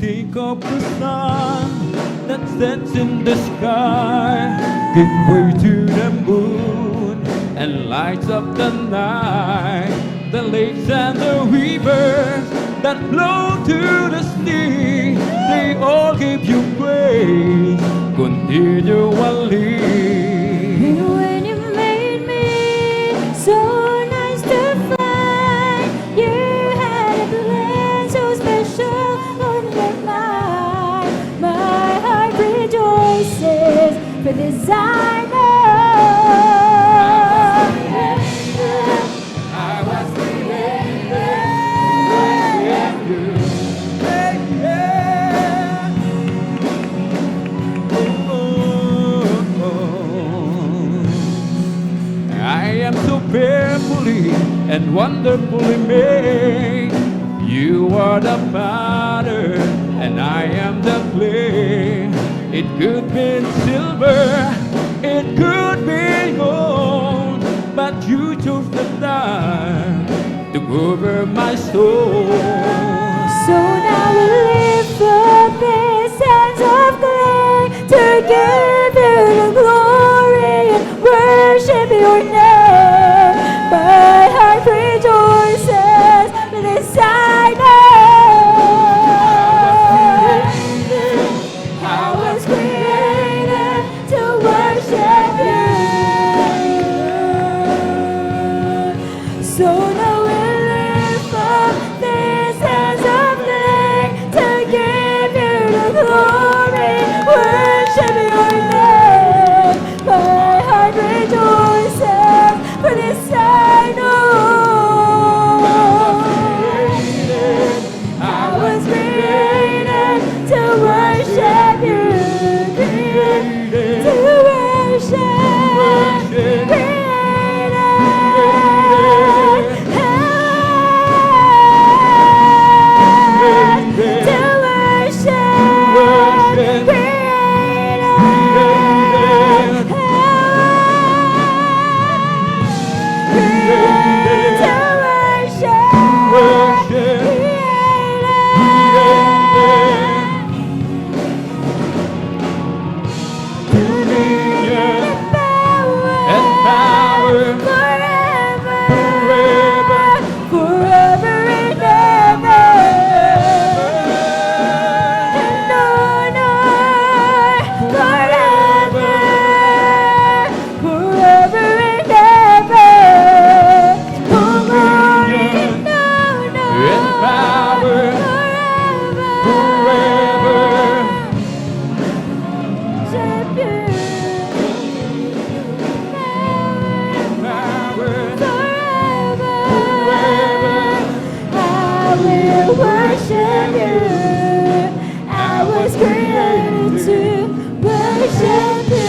think of the sun that sets in the sky, give way to the moon and lights up the night. The lakes and the rivers that flow to the sea, they all give you praise continually. When you made me so nice to find, you had a plan so special on your mind. My heart rejoices for this I know. I was created with you. Hey, yeah. I am so fearfully and wonderfully made. You are the potter and I am the clay. It could be silver, it could be gold, but you chose the time to cover my soul. So now we lift up these hands of clay to give you the glory and worship your name. My heart rejoices for this I know. I was created to worship you. So now we lift up these hands of clay to give you the glory, worship your name. My heart rejoices for this I know. I was created to worship you, created to worship, created. To worship, worship you. I was created to worship you.